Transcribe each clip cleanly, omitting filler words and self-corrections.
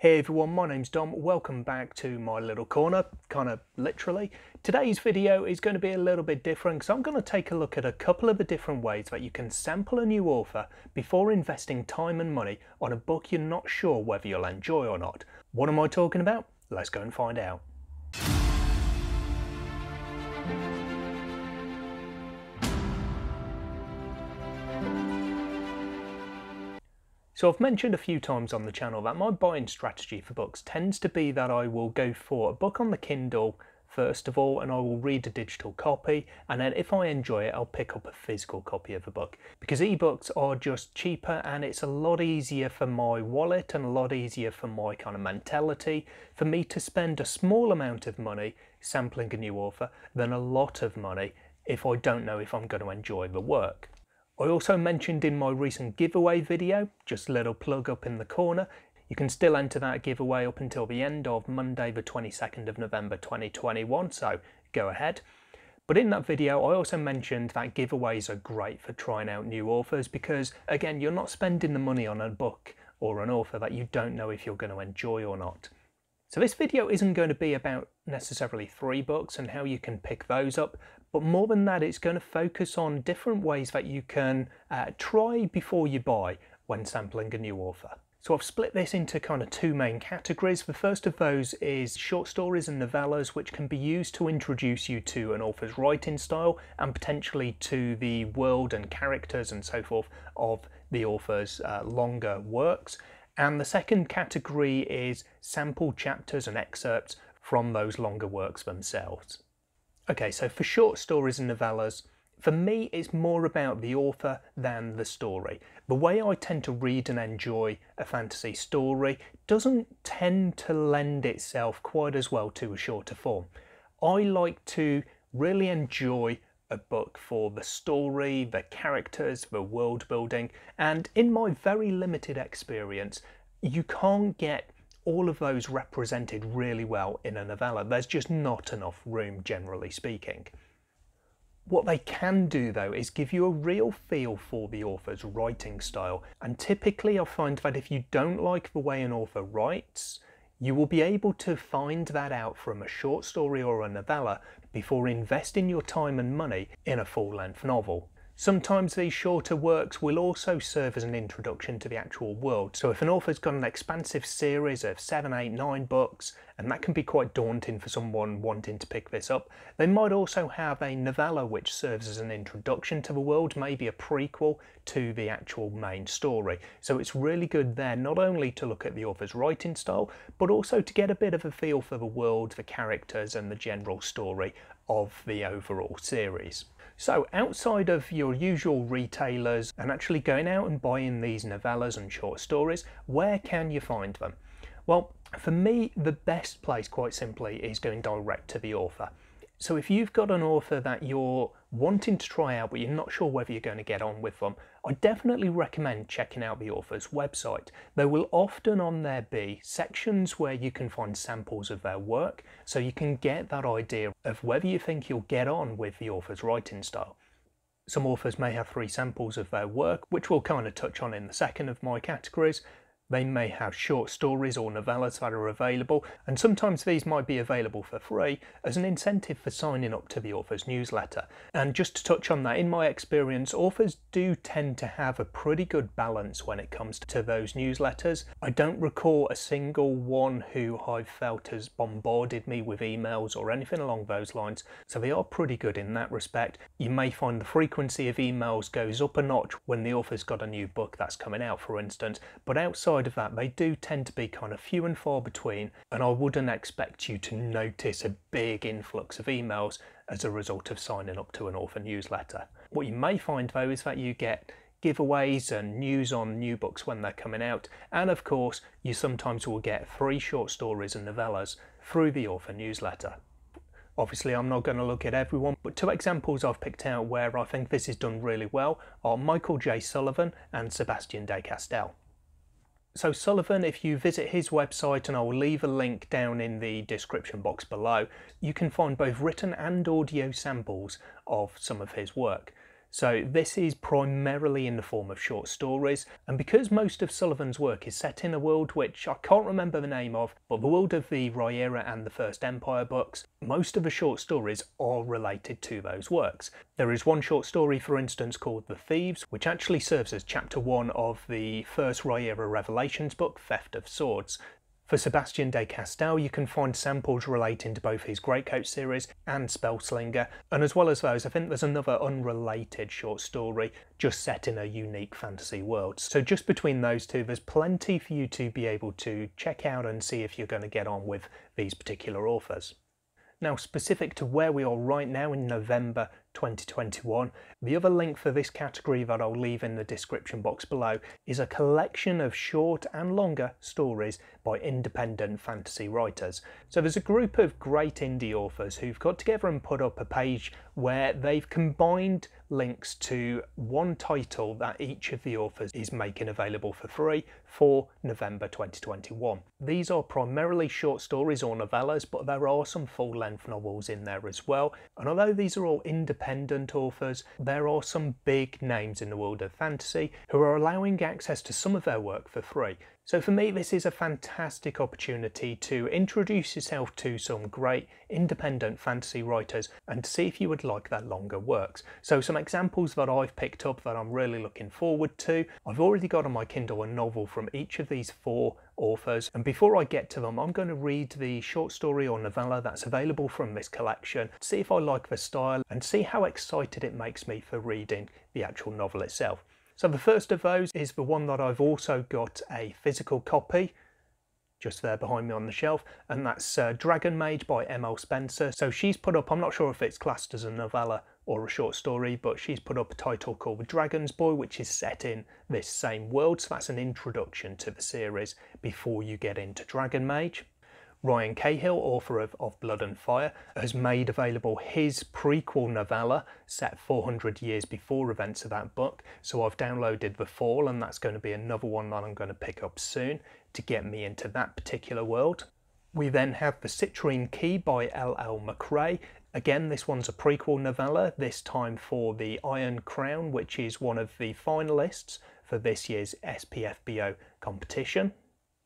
Hey everyone, my name's Dom. Welcome back to my little corner, kind of literally. Today's video is going to be a little bit different because I'm going to take a look at a couple of the different ways that you can sample a new author before investing time and money on a book you're not sure whether you'll enjoy or not. What am I talking about? Let's go and find out. So I've mentioned a few times on the channel that my buying strategy for books tends to be that I will go for a book on the Kindle first of all, and I will read a digital copy, and then if I enjoy it I'll pick up a physical copy of a book, because ebooks are just cheaper and it's a lot easier for my wallet and a lot easier for my kind of mentality for me to spend a small amount of money sampling a new author than a lot of money if I don't know if I'm going to enjoy the work. I also mentioned in my recent giveaway video, just a little plug up in the corner, you can still enter that giveaway up until the end of Monday the 22nd of November 2021, so go ahead. But in that video I also mentioned that giveaways are great for trying out new authors because, again, you're not spending the money on a book or an author that you don't know if you're going to enjoy or not. So this video isn't going to be about necessarily 3 books and how you can pick those up, but more than that it's going to focus on different ways that you can try before you buy when sampling a new author. So I've split this into kind of 2 main categories. The first of those is short stories and novellas, which can be used to introduce you to an author's writing style and potentially to the world and characters and so forth of the author's longer works. And the second category is sample chapters and excerpts from those longer works themselves. Okay, so for short stories and novellas, for me it's more about the author than the story. The way I tend to read and enjoy a fantasy story doesn't tend to lend itself quite as well to a shorter form. I like to really enjoy a book for the story, the characters, the world building, and in my very limited experience, you can't get all of those represented really well in a novella. There's just not enough room, generally speaking. What they can do though is give you a real feel for the author's writing style, and typically I find that if you don't like the way an author writes, you will be able to find that out from a short story or a novella before investing your time and money in a full-length novel. Sometimes these shorter works will also serve as an introduction to the actual world. So if an author's got an expansive series of 7, 8, 9 books, and that can be quite daunting for someone wanting to pick this up, they might also have a novella which serves as an introduction to the world, maybe a prequel to the actual main story. So it's really good there not only to look at the author's writing style, but also to get a bit of a feel for the world, the characters and the general story of the overall series. So outside of your usual retailers and actually going out and buying these novellas and short stories, where can you find them? Well, for me, the best place, quite simply, is going direct to the author. So if you've got an author that you're wanting to try out but you're not sure whether you're going to get on with them, I definitely recommend checking out the author's website. There will often on there be sections where you can find samples of their work, so you can get that idea of whether you think you'll get on with the author's writing style. Some authors may have 3 samples of their work, which we'll kind of touch on in the second of my categories. They may have short stories or novellas that are available, and sometimes these might be available for free as an incentive for signing up to the author's newsletter. And just to touch on that, in my experience, authors do tend to have a pretty good balance when it comes to those newsletters. I don't recall a single one who I've felt has bombarded me with emails or anything along those lines, so they are pretty good in that respect. You may find the frequency of emails goes up a notch when the author's got a new book that's coming out, for instance, but outside of that they do tend to be kind of few and far between, and I wouldn't expect you to notice a big influx of emails as a result of signing up to an author newsletter. What you may find though is that you get giveaways and news on new books when they're coming out, and of course you sometimes will get free short stories and novellas through the author newsletter. Obviously I'm not going to look at everyone, but 2 examples I've picked out where I think this is done really well are Michael J. Sullivan and Sebastian de Castell. So Sullivan, if you visit his website, and I will leave a link down in the description box below, you can find both written and audio samples of some of his work. So this is primarily in the form of short stories, and because most of Sullivan's work is set in a world which I can't remember the name of, but the world of the Rhaenyra and the First Empire books, most of the short stories are related to those works. There is one short story, for instance, called The Thieves, which actually serves as chapter 1 of the first Rhaenyra Revelations book, Theft of Swords. For Sebastian de Castell, you can find samples relating to both his Greatcoat series and Spellslinger, and as well as those, I think there's another unrelated short story just set in a unique fantasy world. So just between those two, there's plenty for you to be able to check out and see if you're going to get on with these particular authors. Now, specific to where we are right now in November 2021, the other link for this category that I'll leave in the description box below is a collection of short and longer stories by independent fantasy writers. So there's a group of great indie authors who've got together and put up a page where they've combined links to one title that each of the authors is making available for free for November 2021. These are primarily short stories or novellas, but there are some full-length novels in there as well. And although these are all independent authors, there are some big names in the world of fantasy who are allowing access to some of their work for free. So for me, this is a fantastic opportunity to introduce yourself to some great independent fantasy writers and to see if you would like their longer works. So some examples that I've picked up that I'm really looking forward to. I've already got on my Kindle a novel from each of these 4 authors, and before I get to them, I'm going to read the short story or novella that's available from this collection, see if I like the style and see how excited it makes me for reading the actual novel itself. So the first of those is the one that I've also got a physical copy just there behind me on the shelf, and that's Dragon Mage by M.L. Spencer. So she's put up, I'm not sure if it's classed as a novella or a short story, but she's put up a title called The Dragon's Boy, which is set in this same world, so that's an introduction to the series before you get into Dragon Mage. Ryan Cahill, author of Blood and Fire, has made available his prequel novella set 400 years before events of that book. So I've downloaded The Fall, and that's going to be another one that I'm going to pick up soon to get me into that particular world. We then have The Citrine Key by L.L. McRae. Again, this one's a prequel novella, this time for the Iron Crown, which is one of the finalists for this year's SPFBO competition.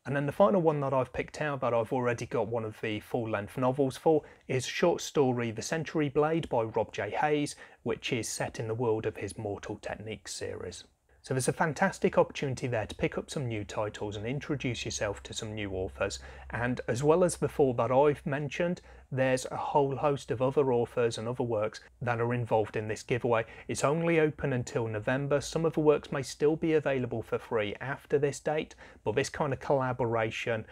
And then the final one that I've picked out that I've already got one of the full-length novels for is short story The Century Blade by Rob J. Hayes, which is set in the world of his Mortal Techniques series. So there's a fantastic opportunity there to pick up some new titles and introduce yourself to some new authors. And as well as the 4 that I've mentioned, there's a whole host of other authors and other works that are involved in this giveaway. It's only open until November. Some of the works may still be available for free after this date, but this kind of collaboration,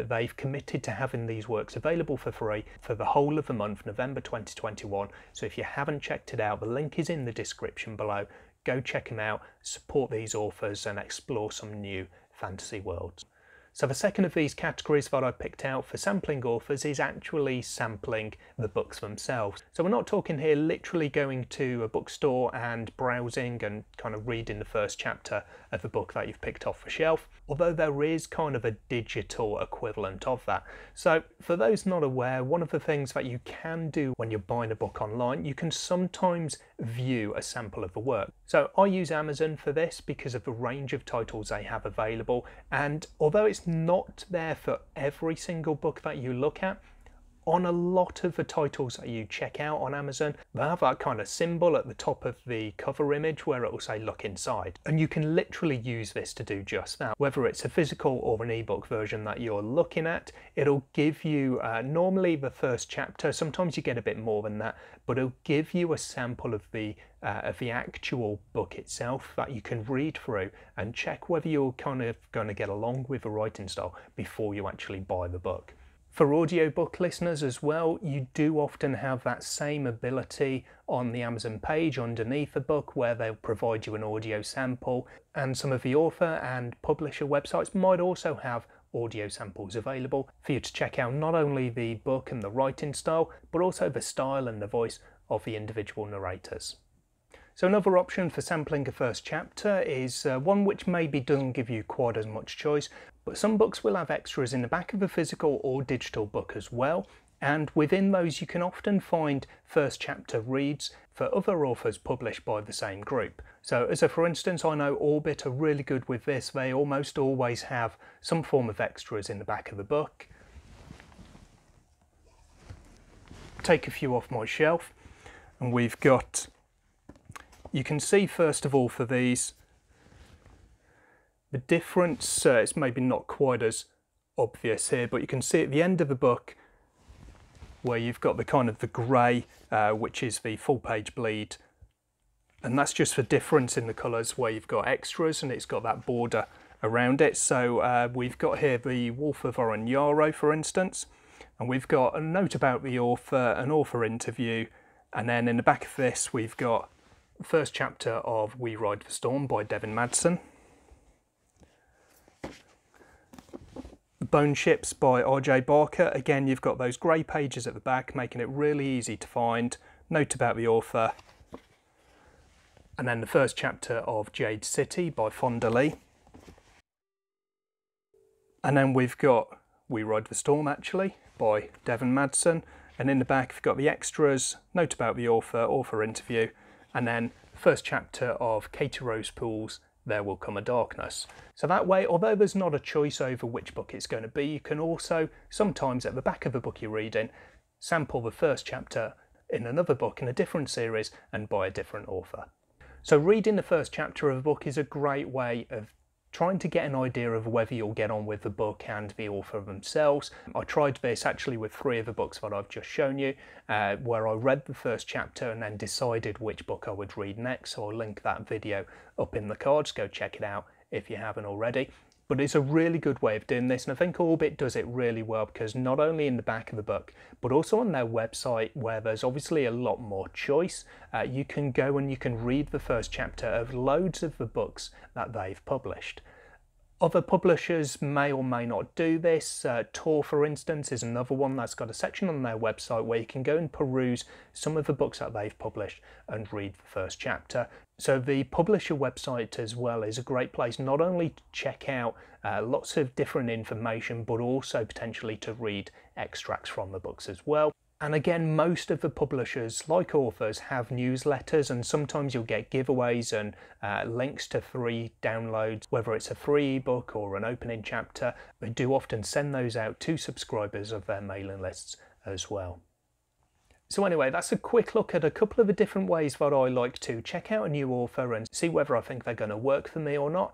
they've committed to having these works available for free for the whole of the month, November 2021. So if you haven't checked it out, the link is in the description below. Go check them out, support these authors and explore some new fantasy worlds. So the second of these categories that I picked out for sampling authors is actually sampling the books themselves. So we're not talking here literally going to a bookstore and browsing and kind of reading the first chapter of the book that you've picked off the shelf, although there is kind of a digital equivalent of that. So for those not aware, one of the things that you can do when you're buying a book online, you can sometimes view a sample of the work. So I use Amazon for this because of the range of titles they have available, and although it's not there for every single book that you look at, on a lot of the titles that you check out on Amazon, they have that kind of symbol at the top of the cover image where it will say look inside. And you can literally use this to do just that. Whether it's a physical or an ebook version that you're looking at, it'll give you normally the first chapter, sometimes you get a bit more than that, but it'll give you a sample of the actual book itself that you can read through and check whether you're kind of going to get along with the writing style before you actually buy the book. For audiobook listeners as well, you do often have that same ability on the Amazon page underneath the book where they'll provide you an audio sample, and some of the author and publisher websites might also have audio samples available for you to check out not only the book and the writing style, but also the style and the voice of the individual narrators. So another option for sampling a first chapter is one which maybe doesn't give you quite as much choice, but some books will have extras in the back of the physical or digital book as well. And within those you can often find first chapter reads for other authors published by the same group. So as a for instance, I know Orbit are really good with this. They almost always have some form of extras in the back of the book. Take a few off my shelf, and we've got, you can see first of all for these, the difference, it's maybe not quite as obvious here, but you can see at the end of the book where you've got the kind of the grey, which is the full page bleed, and that's just for difference in the colours where you've got extras and it's got that border around it. So we've got here the Wolf of Oronyaro, for instance, and we've got a note about the author, an author interview, and then in the back of this we've got the first chapter of We Ride the Storm by Devin Madsen, Bone Ships by R.J. Barker. Again, you've got those grey pages at the back, making it really easy to find. Note about the author. And then the first chapter of Jade City by Fonda Lee. And then we've got We Ride the Storm, actually, by Devin Madsen. And in the back, we've got the extras, note about the author, author interview, and then the first chapter of Katie Rose Poole's There Will Come a Darkness. So that way, although there's not a choice over which book it's going to be, you can also, sometimes at the back of the book you're reading, sample the first chapter in another book in a different series and by a different author. So reading the first chapter of a book is a great way of trying to get an idea of whether you'll get on with the book and the author themselves. I tried this actually with 3 of the books that I've just shown you, where I read the first chapter and then decided which book I would read next. So I'll link that video up in the cards, go check it out if you haven't already. But it's a really good way of doing this, and I think Orbit does it really well, because not only in the back of the book, but also on their website, where there's obviously a lot more choice, you can go and you can read the first chapter of loads of the books that they've published. Other publishers may or may not do this. Tor, for instance, is another one that's got a section on their website where you can go and peruse some of the books that they've published and read the first chapter. So the publisher website as well is a great place not only to check out lots of different information, but also potentially to read extracts from the books as well. And again, most of the publishers, like authors, have newsletters, and sometimes you'll get giveaways and links to free downloads, whether it's a free ebook or an opening chapter. They do often send those out to subscribers of their mailing lists as well. So anyway, that's a quick look at a couple of the different ways that I like to check out a new author and see whether I think they're going to work for me or not.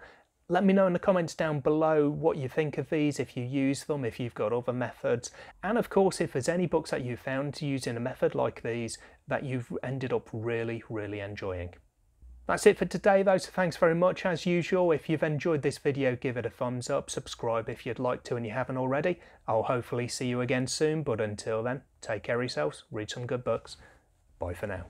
Let me know in the comments down below what you think of these, if you use them, if you've got other methods, and of course if there's any books that you found using a method like these that you've ended up really enjoying. That's it for today though, so thanks very much as usual. If you've enjoyed this video, give it a thumbs up, subscribe if you'd like to and you haven't already. I'll hopefully see you again soon, but until then, take care of yourselves, read some good books. Bye for now.